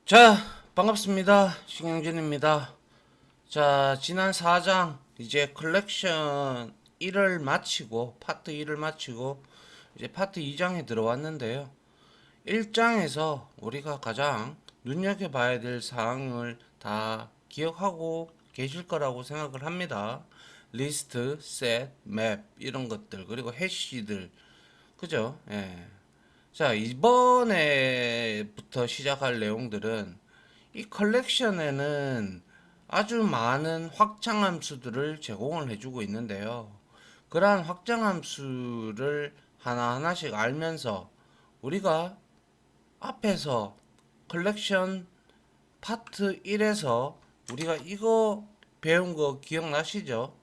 자, 반갑습니다. 신영준입니다. 자, 지난 4장 이제 컬렉션 1을 마치고 파트 1을 마치고 이제 파트 2장에 들어왔는데요. 1장에서 우리가 가장 눈여겨봐야 될 사항을 다 기억하고 계실 거라고 생각을 합니다. 리스트, 셋, 맵 이런 것들 그리고 해시들 그죠? 예. 자, 이번에부터 시작할 내용들은 이 컬렉션에는 아주 많은 확장함수들을 제공을 해주고 있는데요. 그러한 확장함수를 하나하나씩 알면서 우리가 앞에서 컬렉션 파트 1에서 우리가 이거 배운 거 기억나시죠?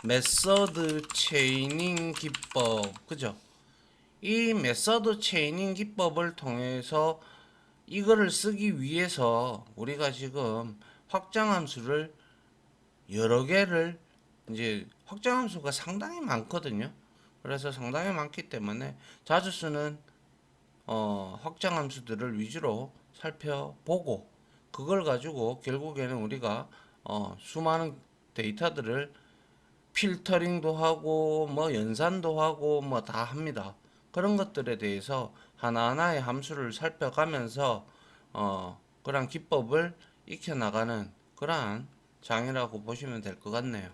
메서드 체이닝 기법, 그죠? 이 메서드 체이닝 기법을 통해서 이거를 쓰기 위해서 우리가 지금 확장함수를 여러 개를 이제 확장함수가 상당히 많거든요. 그래서 상당히 많기 때문에 자주 쓰는 확장함수들을 위주로 살펴보고 그걸 가지고 결국에는 우리가 수많은 데이터들을 필터링도 하고 뭐 연산도 하고 뭐 다 합니다. 그런 것들에 대해서 하나하나의 함수를 살펴가면서 그런 기법을 익혀 나가는 그러한 장이라고 보시면 될 것 같네요.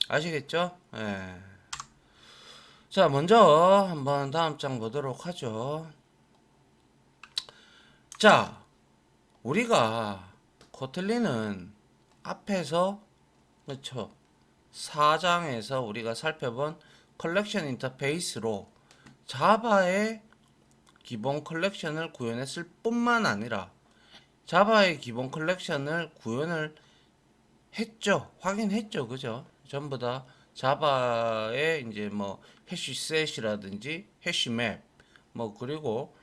아시겠죠? 예. 자, 먼저 한번 다음 장 보도록 하죠. 자, 우리가 코틀린은 앞에서 그렇죠. 4장에서 우리가 살펴본 컬렉션 인터페이스로 자바의 기본 컬렉션을 구현했을 뿐만 아니라 자바의 기본 컬렉션을 구현을 했죠. 확인했죠. 그죠? 전부 다 자바의 이제 뭐 해시셋이라든지 해시맵 뭐 그리고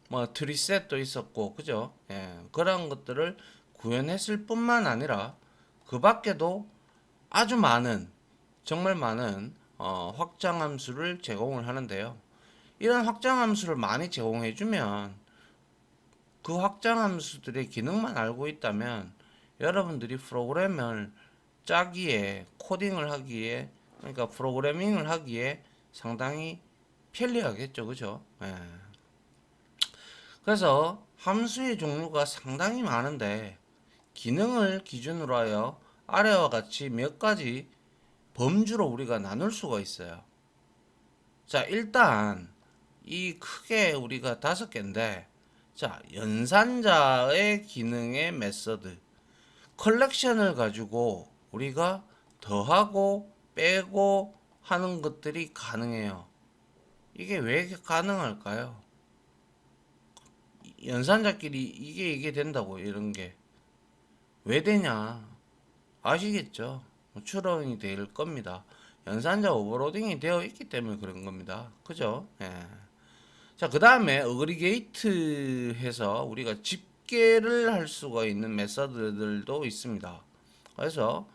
뭐 트리셋도 있었고 그죠? 예, 그런 것들을 구현했을 뿐만 아니라 그 밖에도 아주 많은 정말 많은 확장 함수를 제공을 하는데요. 이런 확장 함수를 많이 제공해주면 그 확장 함수들의 기능만 알고 있다면 여러분들이 프로그램을 짜기에 코딩을 하기에 그러니까 프로그래밍을 하기에 상당히 편리하겠죠. 그죠? 예. 그래서 함수의 종류가 상당히 많은데 기능을 기준으로 하여 아래와 같이 몇 가지 범주로 우리가 나눌 수가 있어요. 자, 일단 이 크게 우리가 5개인데 자, 연산자의 기능의 메서드 컬렉션을 가지고 우리가 더하고 빼고 하는 것들이 가능해요. 이게 왜 가능할까요? 연산자끼리 이게 된다고 이런 게 왜 되냐 아시겠죠? 추론이 될 겁니다. 연산자 오버로딩이 되어 있기 때문에 그런 겁니다. 그죠? 예. 자, 그 다음에 어그리게이트 해서 우리가 집계를 할 수가 있는 메서드들도 있습니다. 그래서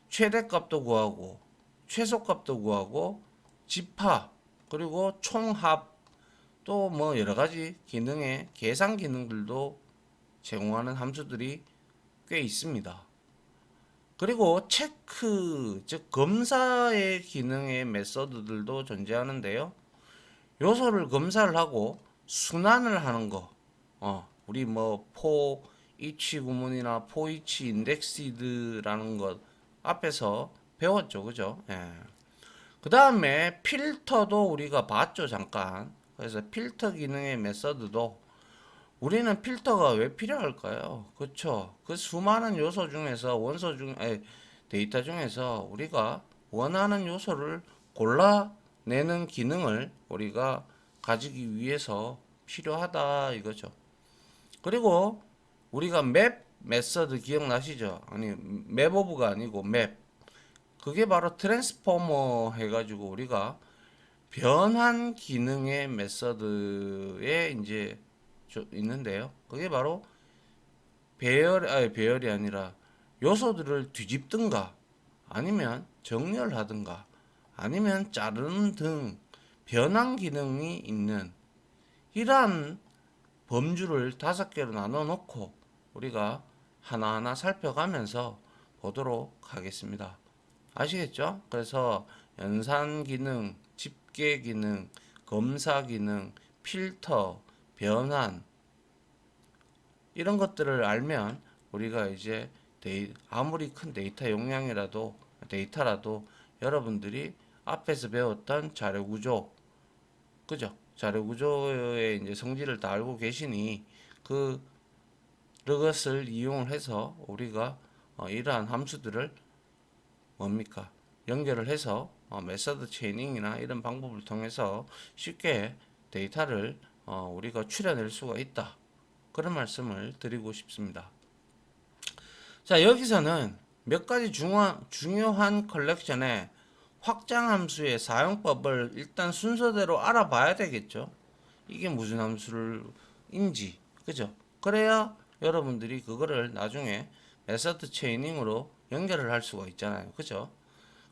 최대값도 구하고 최소값도 구하고 집합 그리고 총합 또 뭐 여러 가지 기능의 계산 기능들도 제공하는 함수들이 꽤 있습니다. 그리고 체크 즉 검사의 기능의 메서드들도 존재하는데요. 요소를 검사를 하고 순환을 하는 거. 우리 뭐 포 이치 구문이나 포 이치 인덱시드라는 것 앞에서 배웠죠. 그죠? 예. 그 다음에 필터도 우리가 봤죠. 잠깐. 그래서 필터 기능의 메서드도 우리는 필터가 왜 필요할까요? 그렇죠. 그 수많은 요소 중에서 데이터 중에서 우리가 원하는 요소를 골라내는 기능을 우리가 가지기 위해서 필요하다 이거죠. 그리고 우리가 맵 메서드 기억나시죠? 아니 맵 오브가 아니고 맵. 그게 바로 트랜스포머 해가지고 우리가 변환 기능의 메서드에 이제 있는데요. 그게 바로 배열이 아니라 요소들을 뒤집든가 아니면 정렬하든가 아니면 자르는 등 변환 기능이 있는 이러한 범주를 5개로 나눠 놓고 우리가 하나하나 살펴가면서 보도록 하겠습니다. 아시겠죠? 그래서 연산 기능, 집계 기능, 검사 기능, 필터, 변환 이런 것들을 알면 우리가 이제 아무리 큰 데이터라도 여러분들이 앞에서 배웠던 자료 구조, 그죠? 자료 구조의 이제 성질을 다 알고 계시니 그것을 이용을 해서 우리가 이러한 함수들을 뭡니까? 연결을 해서 메서드 체이닝이나 이런 방법을 통해서 쉽게 데이터를 우리가 추려낼 수가 있다. 그런 말씀을 드리고 싶습니다. 자, 여기서는 몇 가지 중요한 컬렉션의 확장 함수의 사용법을 일단 순서대로 알아봐야 되겠죠. 이게 무슨 함수인지, 그죠? 그래야 여러분들이 그거를 나중에 메서드 체이닝으로 연결을 할 수가 있잖아요. 그죠?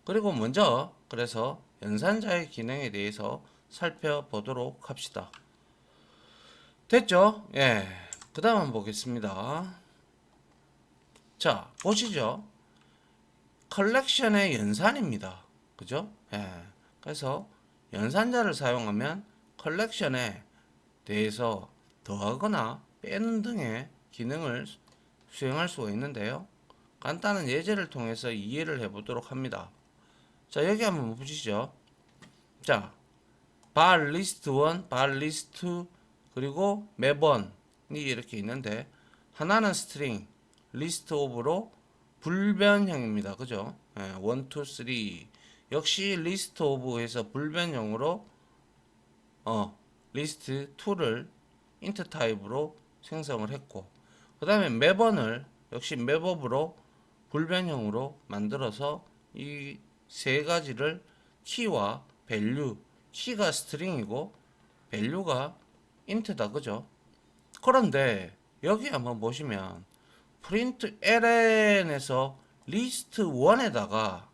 그리고 먼저 그래서 연산자의 기능에 대해서 살펴보도록 합시다. 됐죠? 예. 그 다음 한번 보겠습니다. 자, 보시죠. 컬렉션의 연산입니다. 그죠? 예. 그래서 연산자를 사용하면 컬렉션에 대해서 더하거나 빼는 등의 기능을 수행할 수가 있는데요. 간단한 예제를 통해서 이해를 해보도록 합니다. 자, 여기 한번 보시죠. 자, 발 리스트 1, 발 리스트 2, 그리고 매번이 이렇게 있는데 하나는 스트링 리스트 오브로 불변형입니다. 그죠? 1, 2, 3 역시 리스트 오브에서 불변형으로 리스트 2를 인트 타입으로 생성을 했고 그 다음에 매번을 역시 맵업으로 불변형으로 만들어서 이 세 가지를 키와 밸류, 키가 스트링이고 밸류가 인트다. 그죠? 그런데 여기 한번 보시면 프린트 ln에서 리스트 1에다가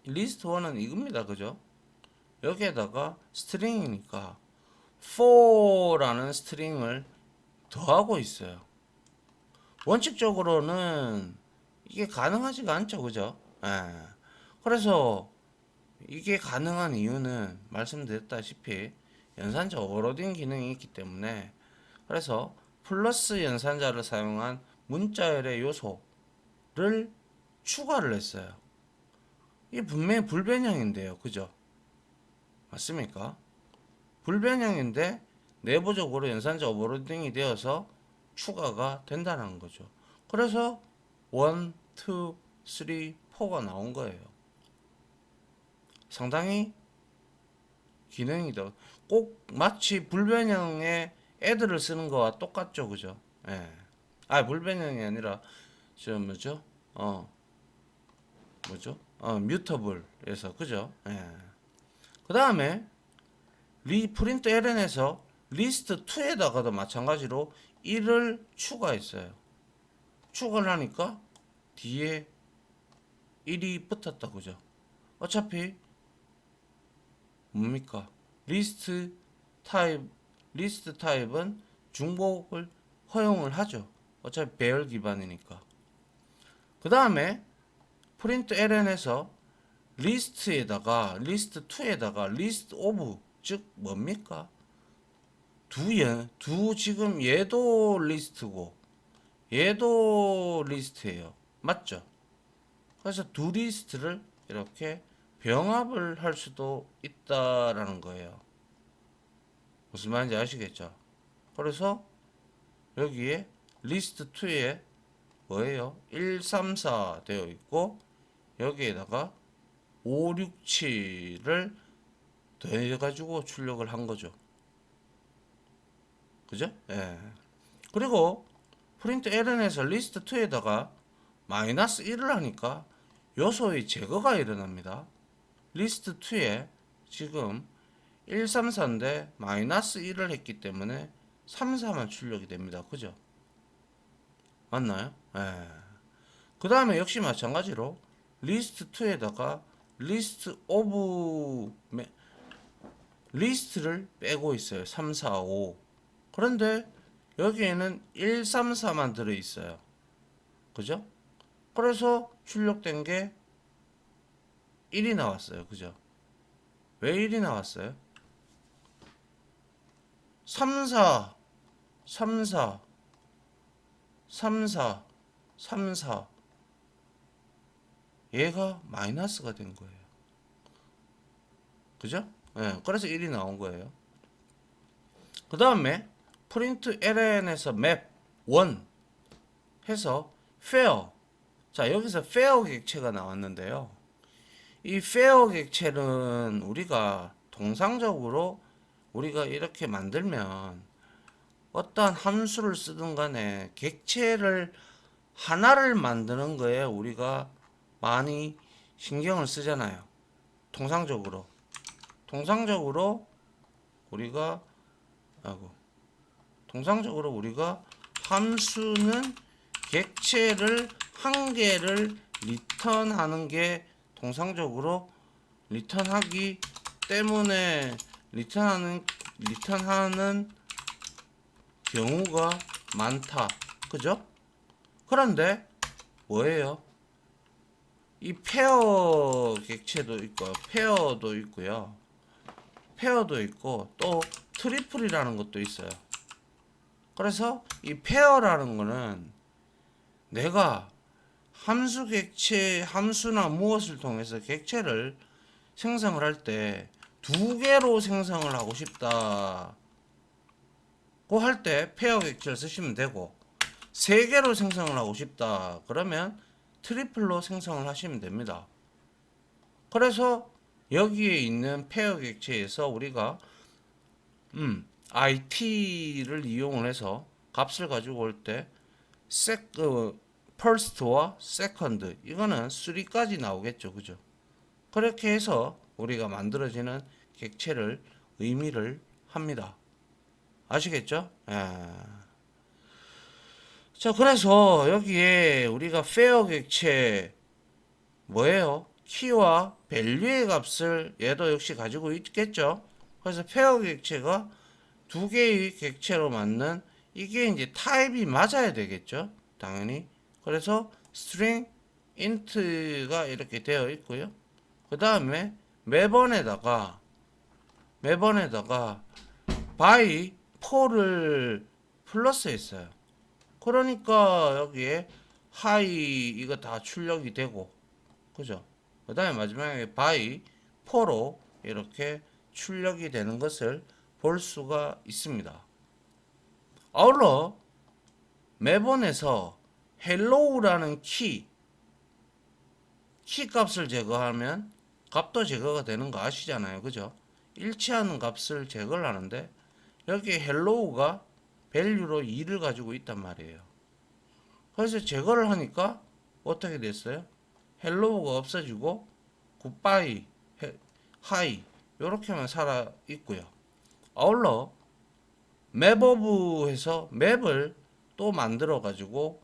리스트 1은 이겁니다. 그죠? 여기에다가 스트링이니까 for라는 스트링을 더하고 있어요. 원칙적으로는 이게 가능하지가 않죠. 그죠? 예. 그래서 이게 가능한 이유는 말씀드렸다시피 연산자 오버로딩 기능이 있기 때문에 그래서 플러스 연산자를 사용한 문자열의 요소를 추가를 했어요. 이게 분명히 불변형인데요. 그죠? 맞습니까? 불변형인데 내부적으로 연산자 오버로딩이 되어서 추가가 된다는 거죠. 그래서 1, 2, 3, 4가 나온 거예요. 상당히 기능이 꼭 마치 불변형의 애들을 쓰는 거와 똑같죠. 그죠? 예. 불변형이 아니라 저 뭐죠? 뮤터블에서 그죠? 예. 그 다음에 프린트 ln에서 리스트 2에다가도 마찬가지로 1을 추가했어요. 추가를 하니까 뒤에 1이 붙었다. 그죠? 어차피 뭡니까? 리스트 타입은 중복을 허용을 하죠. 어차피 배열 기반이니까. 그 다음에 프린트 ln에서 리스트 2에다가 리스트 오브 즉 뭡니까? 지금 얘도 리스트고 얘도 리스트예요. 맞죠? 그래서 두 리스트를 이렇게 병합을 할 수도 있다라는 거예요. 무슨 말인지 아시겠죠? 그래서 여기에 리스트 2에 뭐예요? 1, 3, 4 되어 있고 여기에다가 5, 6, 7을 더해가지고 출력을 한 거죠. 그죠? 예. 그리고 프린트 ln에서 리스트 2에다가 마이너스 1을 하니까 요소의 제거가 일어납니다. 리스트 2에 지금 1, 3, 4인데 마이너스 1을 했기 때문에 3, 4만 출력이 됩니다. 그죠? 맞나요? 예. 그 다음에 역시 마찬가지로 리스트 2에다가 리스트 오브 리스트를 빼고 있어요. 3, 4, 5. 그런데 여기에는 134만 들어있어요. 그죠? 그래서 출력된 게 1이 나왔어요. 그죠? 왜 1이 나왔어요? 3, 4, 3, 4, 3, 4, 3, 4 얘가 마이너스가 된 거예요. 그죠? 네, 그래서 1이 나온 거예요. 그 다음에 프린트 ln에서 맵 1 해서 fair. 자, 여기서 fair 객체가 나왔는데요. 이 fair 객체는 우리가 통상적으로 우리가 이렇게 만들면 어떠한 함수를 쓰든 간에 객체를 하나를 만드는 거에 우리가 많이 신경을 쓰잖아요. 통상적으로 우리가 아이고 통상적으로 우리가 함수는 객체를 한 개를 리턴하는 게 통상적으로 리턴하기 때문에 리턴하는 경우가 많다. 그죠? 그런데 뭐예요? 이 페어 객체도 있고 페어도 있고요. 페어도 있고 또 트리플이라는 것도 있어요. 그래서 이 페어라는 거는 내가 함수 객체, 함수나 무엇을 통해서 객체를 생성을 할 때 두 개로 생성을 하고 싶다. 고 할 때 페어 객체를 쓰시면 되고 세 개로 생성을 하고 싶다. 그러면 트리플로 생성을 하시면 됩니다. 그래서 여기에 있는 페어 객체에서 우리가 it를 이용을 해서 값을 가지고 올 때 first와 second 이거는 3까지 나오겠죠. 그죠? 그렇게 해서 우리가 만들어지는 객체를 의미를 합니다. 아시겠죠? 예. 자, 그래서 여기에 우리가 fair 객체 뭐예요? 키와 밸류의 값을 얘도 역시 가지고 있겠죠. 그래서 페어 객체가 두 개의 객체로 맞는 이게 이제 타입이 맞아야 되겠죠. 당연히. 그래서 string int가 이렇게 되어 있고요. 그 다음에 매번에다가 by 4를 플러스 했어요. 그러니까 여기에 high 이거 다 출력이 되고 그죠? 그 다음에 마지막에 by 4로 이렇게 출력이 되는 것을 볼 수가 있습니다. 아울러 매번에서 hello라는 키 값을 제거하면 값도 제거가 되는 거 아시잖아요. 그죠? 일치하는 값을 제거를 하는데 여기 hello가 밸류로 2를 가지고 있단 말이에요. 그래서 제거를 하니까 어떻게 됐어요? 헬로우가 없어지고 굿바이, 하이 이렇게만 살아 있고요. 아울러 맵오브해서 맵을 또 만들어 가지고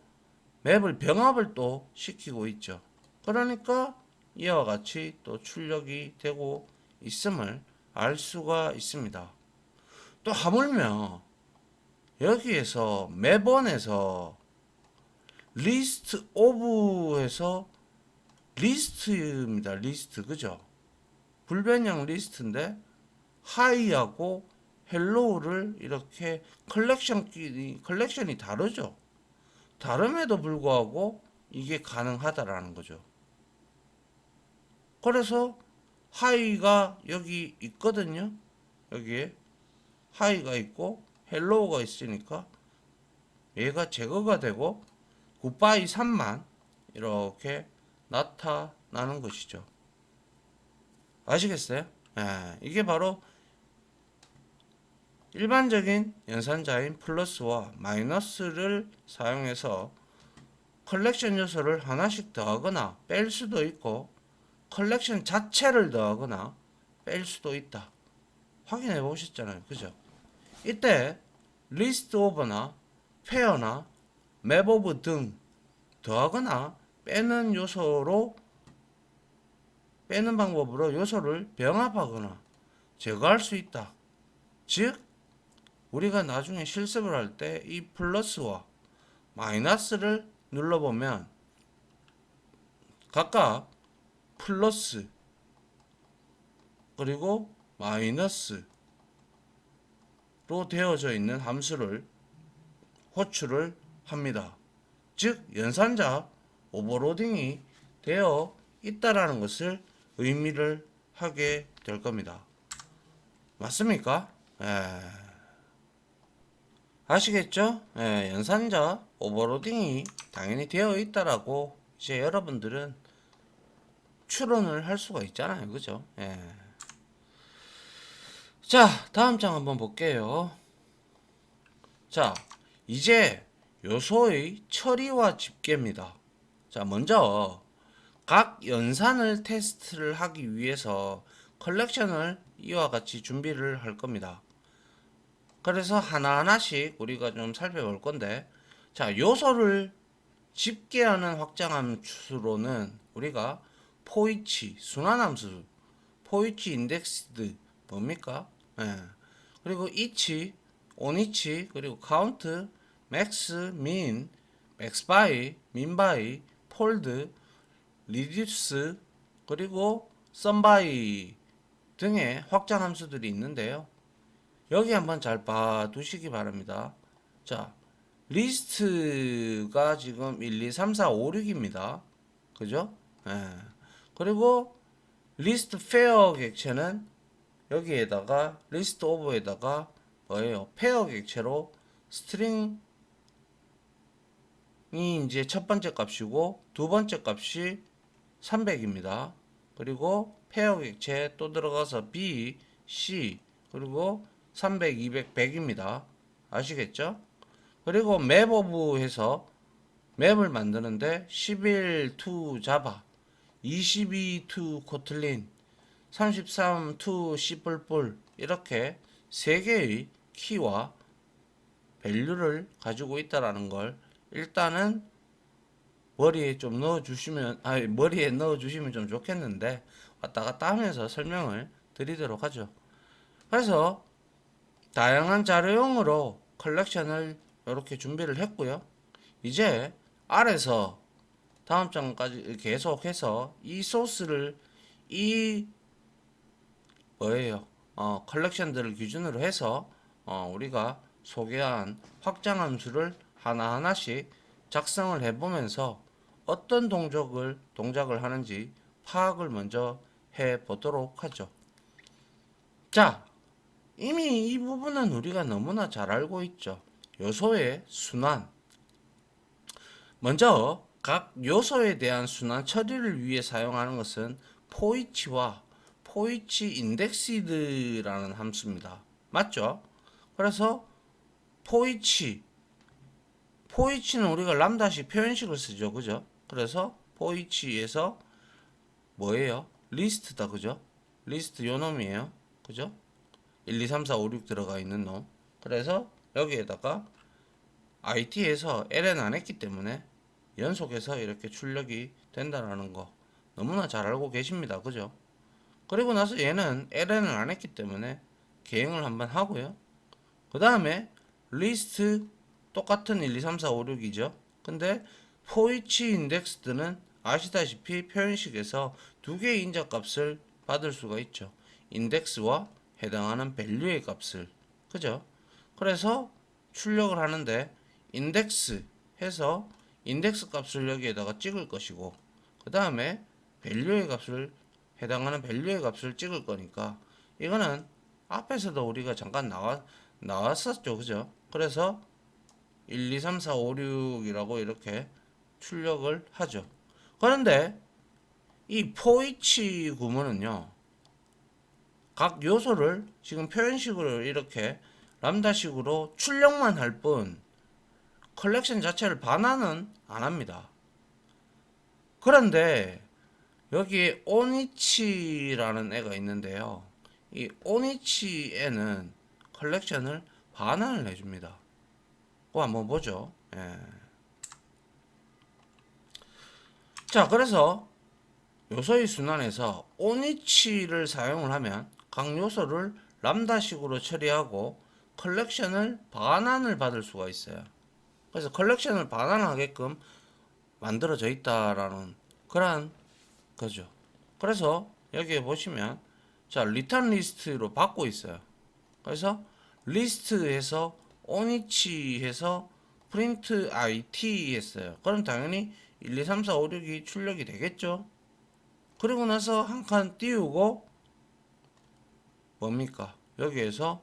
맵을 병합을 또 시키고 있죠. 그러니까 이와 같이 또 출력이 되고 있음을 알 수가 있습니다. 또 하물며 여기에서 맵원에서 리스트 오브에서 리스트입니다. 리스트 그죠? 불변형 리스트인데 하이하고 헬로우를 이렇게 컬렉션이 다르죠. 다름에도 불구하고 이게 가능하다라는 거죠. 그래서 하이가 여기 있거든요. 여기에 하이가 있고 헬로우가 있으니까 얘가 제거가 되고 굿바이 3만 이렇게 나타나는 것이죠. 아시겠어요? 예, 이게 바로 일반적인 연산자인 플러스와 마이너스를 사용해서 컬렉션 요소를 하나씩 더하거나 뺄 수도 있고 컬렉션 자체를 더하거나 뺄 수도 있다. 확인해 보셨잖아요. 그죠? 이때 리스트 오버나 페어나 맵 오브 등 더하거나 빼는 방법으로 요소를 병합하거나 제거할 수 있다. 즉 우리가 나중에 실습을 할 때 이 플러스와 마이너스를 눌러보면 각각 플러스 그리고 마이너스로 되어져 있는 함수를 호출을 합니다. 즉 연산자 오버로딩이 되어 있다라는 것을 의미를 하게 될 겁니다. 맞습니까? 아시겠죠? 연산자 오버로딩이 당연히 되어 있다라고 이제 여러분들은 추론을 할 수가 있잖아요. 그죠? 자, 다음 장 한번 볼게요. 자, 이제 요소의 처리와 집계입니다. 자, 먼저 각 연산을 테스트를 하기 위해서 컬렉션을 이와 같이 준비를 할 겁니다. 그래서 하나하나씩 우리가 좀 살펴볼 건데, 자, 요소를 집계하는 확장함수로는 우리가 포이치, 순환함수, 포이치 인덱스드 뭡니까? 그리고 이치, 온이치, 그리고 카운트, 맥스, 민, 맥스바이, 민바이, 폴드, 리듀스, 그리고 썸바이 등의 확장 함수들이 있는데요. 여기 한번 잘 봐두시기 바랍니다. 자, 리스트가 지금 1, 2, 3, 4, 5, 6입니다. 그죠? 그리고 리스트 페어 객체는 여기에다가 리스트 오버에다가 뭐예요? 페어 객체로 스트링이 이제 첫 번째 값이고 두 번째 값이 300입니다. 그리고 페어 객체 또 들어가서 B, C 그리고 300, 200, 100입니다. 아시겠죠? 그리고 맵 오브 해서 맵을 만드는데 11 to 자바, 22 to 코틀린, 33 to C++ 이렇게 세 개의 키와 밸류를 가지고 있다라는 걸 일단은 머리에 넣어 주시면 좀 좋겠는데 왔다 갔다 하면서 설명을 드리도록 하죠. 그래서 다양한 자료용으로 컬렉션을 이렇게 준비를 했고요. 이제 아래서 다음 장까지 계속해서 이 소스를 이 컬렉션들을 기준으로 해서 우리가 소개한 확장 함수를 하나하나씩 작성을 해보면서 어떤 동작을 하는지 파악을 먼저 해 보도록 하죠. 자, 이미 이 부분은 우리가 너무나 잘 알고 있죠. 요소의 순환. 먼저 각 요소에 대한 순환 처리를 위해 사용하는 것은 포이치와 포이치 인덱시드라는 함수입니다. 맞죠? 그래서 포이치는 우리가 람다식 표현식을 쓰죠. 그죠? 그래서 포이치에서 뭐예요? 리스트다. 그죠? 리스트 요 놈이에요. 그죠? 1, 2, 3, 4, 5, 6 들어가 있는 놈. 그래서 여기에다가 IT에서 ln 안 했기 때문에 연속해서 이렇게 출력이 된다라는 거 너무나 잘 알고 계십니다. 그죠? 그리고 나서 얘는 ln을 안 했기 때문에 개행을 한번 하고요. 그 다음에 리스트 똑같은 1, 2, 3, 4, 5, 6이죠. 근데 포이치 인덱스드는 아시다시피 표현식에서 두 개의 인자값을 받을 수가 있죠. 인덱스와 해당하는 밸류의 값을. 그죠? 그래서 출력을 하는데 인덱스 해서 인덱스 값을 여기에다가 찍을 것이고 그 다음에 밸류의 값을 해당하는 밸류의 값을 찍을 거니까 이거는 앞에서도 우리가 잠깐 나왔었죠. 그죠? 그래서 1, 2, 3, 4, 5, 6이라고 이렇게 출력을 하죠. 그런데 이 포이치 구문은요. 각 요소를 지금 표현식으로 이렇게 람다식으로 출력만 할 뿐 컬렉션 자체를 반환은 안 합니다. 그런데 여기에 오니치라는 애가 있는데요. 이 오니치에는 컬렉션을 반환을 해줍니다. 그거 한번 보죠. 자, 그래서 요소의 순환에서 오니치를 사용을 하면 각 요소를 람다식으로 처리하고 컬렉션을 반환을 받을 수가 있어요. 그래서 컬렉션을 반환하게끔 만들어져 있다라는 그런 거죠. 그래서 여기에 보시면 자 리턴 리스트로 받고 있어요. 그래서 리스트에서 오니치에서 프린트 IT 했어요. 그럼 당연히 1, 2, 3, 4, 5, 6이 출력이 되겠죠. 그리고 나서 한 칸 띄우고 뭡니까? 여기에서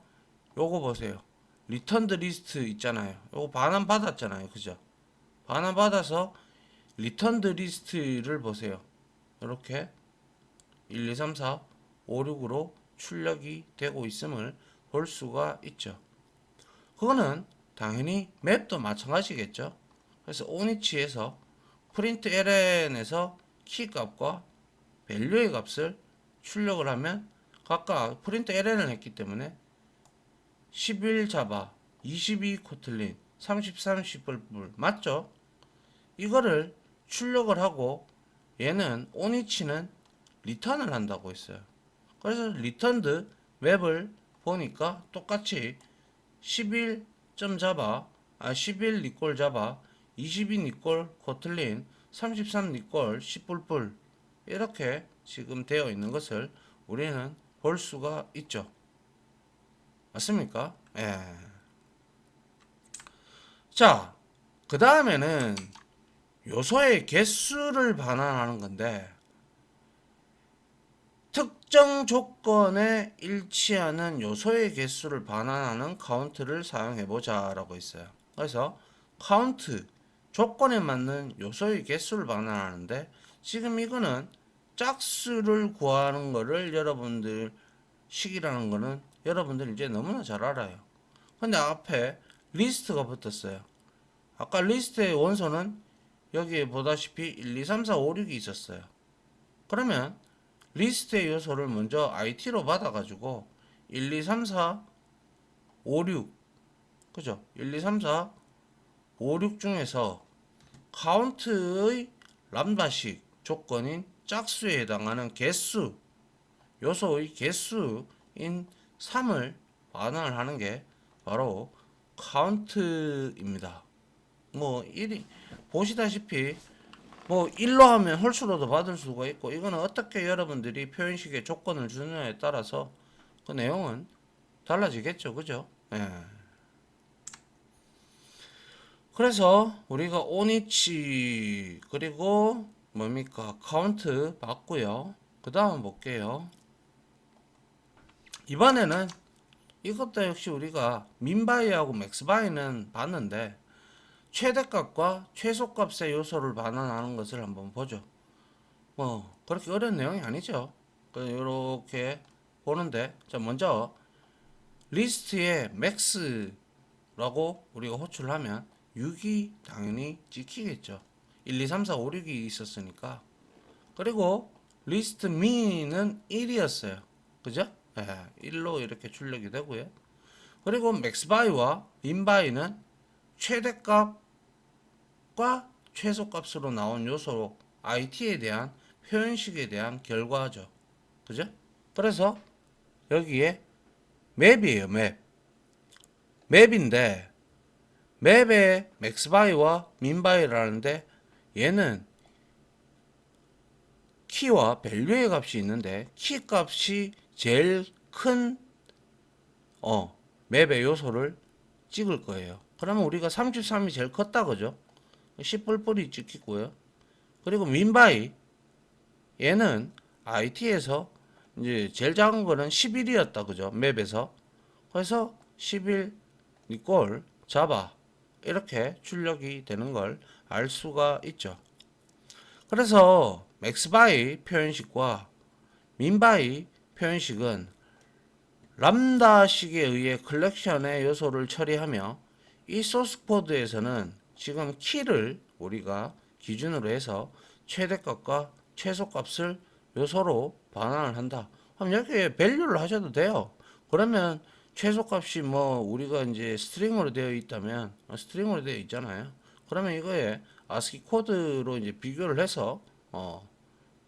요거 보세요. 리턴드 리스트 있잖아요. 요거 반환 받았잖아요. 그죠? 반환 받아서 리턴드 리스트를 보세요. 이렇게 1, 2, 3, 4, 5, 6으로 출력이 되고 있음을 볼 수가 있죠. 그거는 당연히 맵도 마찬가지겠죠. 그래서 오니치에서 프린트 ln에서 키 값과 밸류의 값을 출력을 하면 각각 프린트 ln을 했기 때문에 11 자바, 22 코틀린, 33 시뿔뿔 맞죠? 이거를 출력을 하고 얘는 오니치는 리턴을 한다고 했어요. 그래서 리턴드 맵을 보니까 똑같이 11점 잡아, 11 니꼴 잡아, 22 니꼴 코틀린, 33 니꼴 시뿔뿔 이렇게 지금 되어 있는 것을 우리는 볼 수가 있죠. 맞습니까? 예. 자, 그 다음에는 요소의 개수를 반환하는 건데 특정 조건에 일치하는 요소의 개수를 반환하는 카운트를 사용해 보자 라고 있어요. 그래서 카운트 조건에 맞는 요소의 개수를 반환하는데 지금 이거는 짝수를 구하는 거를 여러분들 식이라는 거는 여러분들 이제 너무나 잘 알아요. 근데 앞에 리스트가 붙었어요. 아까 리스트의 원소는 여기에 보다시피 1, 2, 3, 4, 5, 6이 있었어요. 그러면 리스트의 요소를 먼저 IT로 받아가지고 1, 2, 3, 4, 5, 6 그죠? 1, 2, 3, 4, 5, 6 중에서 카운트의 람다식 조건인 짝수에 해당하는 개수 요소의 개수인 3을 반환을 하는 게 바로 카운트입니다. 뭐 1이 보시다시피 뭐 1로 하면 홀수로도 받을 수가 있고 이거는 어떻게 여러분들이 표현식의 조건을 주느냐에 따라서 그 내용은 달라지겠죠. 그죠? 예. 그래서 우리가 오니치 그리고 뭡니까 카운트 봤고요. 그 다음 볼게요. 이번에는 이것도 역시 우리가 민바이하고 맥스바이는 봤는데 최대값과 최소값의 요소를 반환하는 것을 한번 보죠. 뭐 그렇게 어려운 내용이 아니죠. 이렇게 보는데 자 먼저 리스트에 맥스라고 우리가 호출을 하면 6이 당연히 찍히겠죠. 1, 2, 3, 4, 5, 6이 있었으니까. 그리고 리스트 민은 1이었어요. 그죠? 네, 1로 이렇게 출력이 되고요. 그리고 맥스바이와 민바이는 최대값과 최소값으로 나온 요소 IT에 대한 표현식에 대한 결과죠. 그죠? 그래서 여기에 맵이에요, 맵. 맵인데 맵에 맥스바이와 민바이라는데 얘는 키와 밸류의 값이 있는데 키 값이 제일 큰 맵의 요소를 찍을 거예요. 그러면 우리가 33이 제일 컸다 그죠? 10뿔뿔이 찍히고요. 그리고 민바이 얘는 IT에서 이제 제일 작은 거는 11이었다 그죠? 맵에서. 그래서 11 니꼴 잡아 이렇게 출력이 되는 걸 알 수가 있죠. 그래서 맥스바이 표현식과 민바이 표현식은 람다식에 의해 컬렉션의 요소를 처리하며 이 소스 코드에서는 지금 키를 우리가 기준으로 해서 최대값과 최소값을 요소로 반환을 한다. 그럼 여기에 밸류를 하셔도 돼요. 그러면 최소값이 뭐 우리가 이제 스트링으로 되어 있다면 스트링으로 되어 있잖아요. 그러면 이거에 아스키 코드로 이제 비교를 해서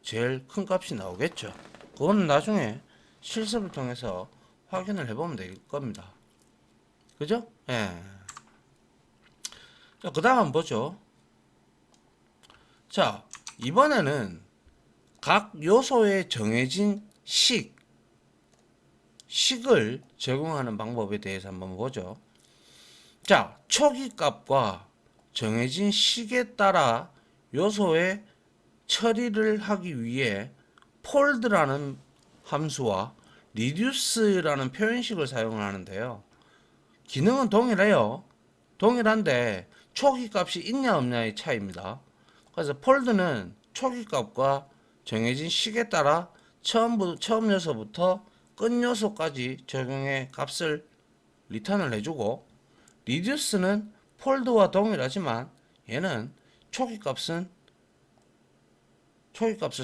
제일 큰 값이 나오겠죠. 그거는 나중에 실습을 통해서 확인을 해보면 될 겁니다. 그죠? 예. 자, 그 다음 한번 보죠. 자, 이번에는 각 요소에 정해진 식을 적용하는 방법에 대해서 한번 보죠. 자, 초기값과 정해진 식에 따라 요소의 처리를 하기 위해 폴드라는 함수와 리듀스라는 표현식을 사용하는데요. 기능은 동일해요. 동일한데 초기값이 있냐 없냐의 차이입니다. 그래서 폴드는 초기값과 정해진 식에 따라 처음 요소부터 끝 요소까지 적용해 값을 리턴을 해주고, 리듀스는 폴드와 동일하지만 얘는 초기값을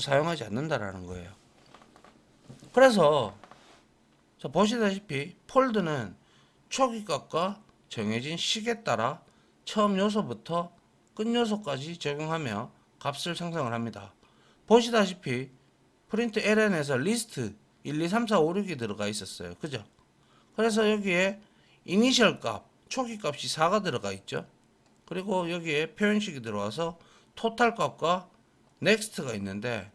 사용하지 않는다라는 거예요. 그래서 보시다시피 폴드는 초기값과 정해진 식에 따라 처음 요소부터 끝 요소까지 적용하며 값을 생성을 합니다. 보시다시피 프린트 ln에서 리스트 1, 2, 3, 4, 5, 6이 들어가 있었어요. 그죠? 그래서 여기에 이니셜 값, 초기 값이 4가 들어가 있죠. 그리고 여기에 표현식이 들어와서 토탈 값과 넥스트가 있는데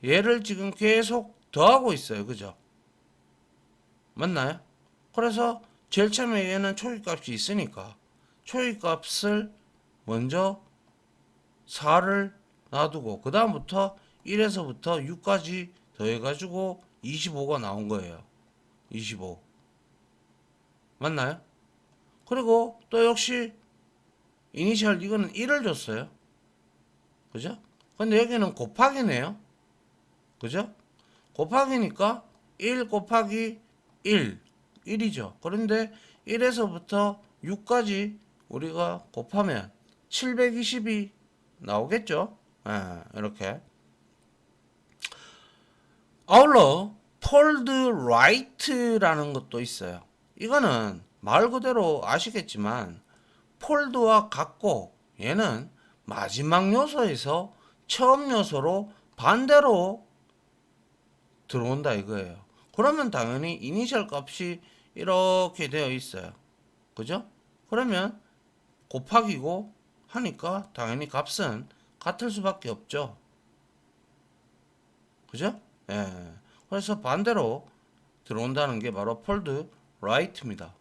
얘를 지금 계속 더하고 있어요. 그죠? 맞나요? 그래서 제일 처음에 얘는 초기 값이 있으니까 초기 값을 먼저 4를 놔두고 그 다음부터 1에서부터 6까지 더해가지고 25가 나온 거예요. 25 맞나요? 그리고 또 역시 이니셜 이거는 1을 줬어요. 그죠? 근데 여기는 곱하기네요. 그죠? 곱하기니까 1 곱하기 1 1이죠. 그런데 1에서부터 6까지 우리가 곱하면 720이 나오겠죠. 이렇게. 아울러 폴드 라이트라는 것도 있어요. 이거는 말 그대로 아시겠지만 폴드와 같고 얘는 마지막 요소에서 처음 요소로 반대로 들어온다 이거예요. 그러면 당연히 이니셜 값이 이렇게 되어 있어요. 그죠? 그러면 곱하기고 하니까 당연히 값은 같을 수밖에 없죠. 그죠? 예. 그래서 반대로 들어온다는 게 바로 폴드 라이트입니다.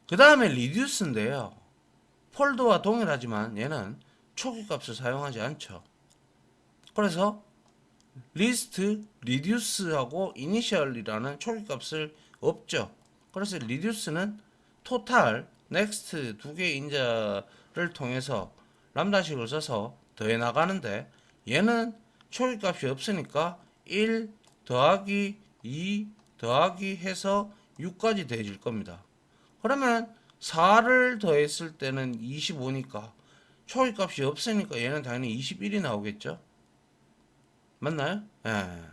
그 다음에 리듀스인데요. 폴드와 동일하지만 얘는 초기 값을 사용하지 않죠. 그래서 리스트, 리듀스하고 이니셜이라는 초기 값을 없죠. 그래서 리듀스는 토탈, 넥스트 두 개의 인자를 통해서 람다식을 써서 더해 나가는데 얘는 초기 값이 없으니까 1 더하기 2 더하기 해서 6까지 더해질 겁니다. 그러면 4를 더했을 때는 25니까 초기 값이 없으니까 얘는 당연히 21이 나오겠죠. 맞나요? 예.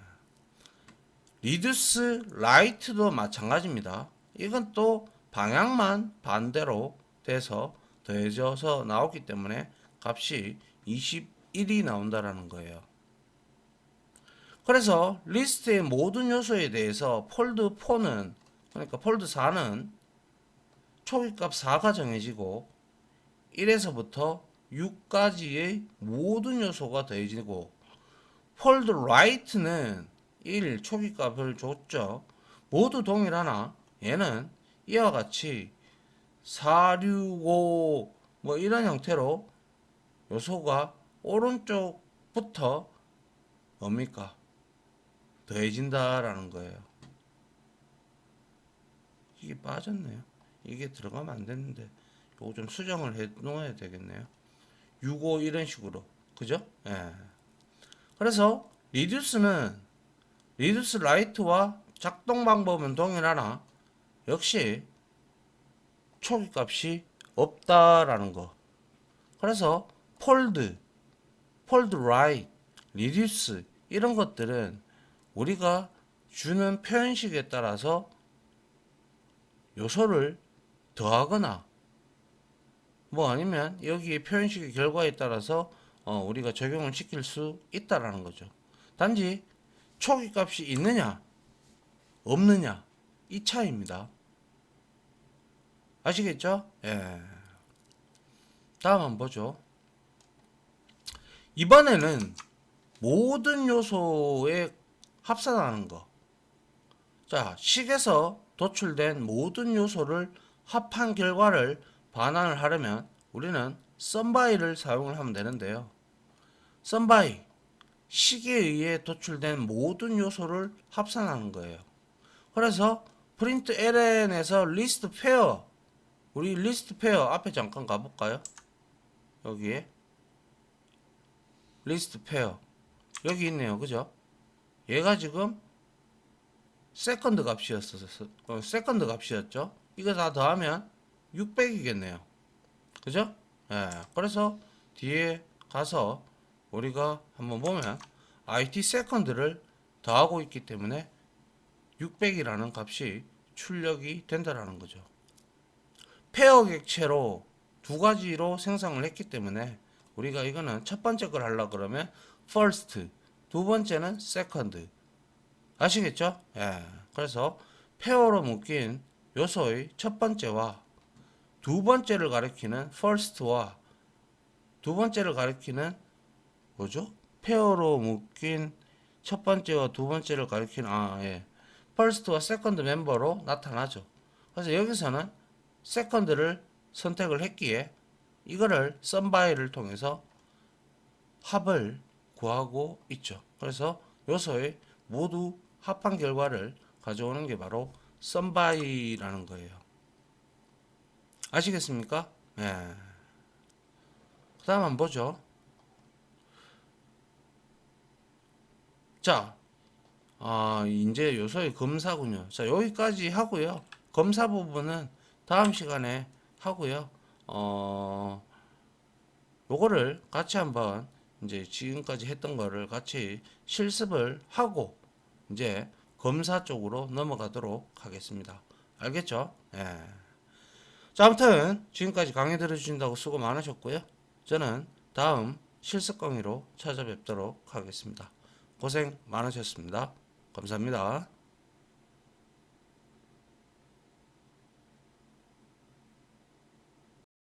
리듀스 라이트도 마찬가지입니다. 이건 또 방향만 반대로 돼서 더해져서 나오기 때문에 값이 21이 나온다라는 거예요. 그래서 리스트의 모든 요소에 대해서 폴드 4는 그러니까 폴드 4는 초기값 4가 정해지고 1에서부터 6까지의 모든 요소가 더해지고 폴드 라이트는 1 초기값을 줬죠. 모두 동일하나 얘는 이와 같이 4, 6, 5 뭐 이런 형태로 요소가 오른쪽부터 뭡니까? 더해진다라는 거예요. 이게 빠졌네요. 이게 들어가면 안 되는데 요거 좀 수정을 해 놓아야 되겠네요. 6, 5 이런 식으로. 그죠? 예. 그래서 리듀스 라이트와 작동 방법은 동일하나 역시 초기 값이 없다라는 거. 그래서 폴드 라이트, 리듀스 이런 것들은 우리가 주는 표현식에 따라서 요소를 더하거나 뭐 아니면 여기에 표현식의 결과에 따라서 우리가 적용을 시킬 수 있다라는 거죠. 단지 초기 값이 있느냐 없느냐 이 차이입니다. 아시겠죠? 예. 다음 한번 보죠. 이번에는 모든 요소에 합산하는 거. 자, 식에서 도출된 모든 요소를 합한 결과를 반환을 하려면 우리는 썸바이를 사용을 하면 되는데요. 썸바이, 식에 의해 도출된 모든 요소를 합산하는 거예요. 그래서 프린트 ln에서 리스트 페어, 우리 리스트 페어 앞에 잠깐 가볼까요? 여기에 리스트 페어 여기 있네요. 그죠? 얘가 지금 세컨드 값이었어. 세컨드 값이었죠. 이거 다 더하면 600이겠네요. 그죠? 예. 그래서 뒤에 가서 우리가 한번 보면 IT 세컨드를 더하고 있기 때문에 600이라는 값이 출력이 된다라는 거죠. 페어 객체로 두 가지로 생성을 했기 때문에 우리가 이거는 첫 번째 걸 하려 그러면 first, 두 번째는 second. 아시겠죠? 예. 그래서 페어로 묶인 요소의 첫 번째와 두 번째를 가리키는 first와 두 번째를 가리키는 뭐죠? 페어로 묶인 첫 번째와 두 번째를 가리키는 예. first와 second 멤버로 나타나죠. 그래서 여기서는 second를 선택을 했기에 이거를 썸바이를 통해서 합을 구하고 있죠. 그래서 요소의 모두 합한 결과를 가져오는 게 바로 썸바이라는 거예요. 아시겠습니까? 예. 그 다음 한번 보죠. 자, 이제 요소의 검사군요. 자, 여기까지 하고요. 검사 부분은 다음 시간에 하고요. 요거를 같이 한번 이제 지금까지 했던 거를 같이 실습을 하고 이제 검사 쪽으로 넘어가도록 하겠습니다. 알겠죠? 예. 자, 아무튼 지금까지 강의 들어주신다고 수고 많으셨고요. 저는 다음 실습 강의로 찾아뵙도록 하겠습니다. 고생 많으셨습니다. 감사합니다.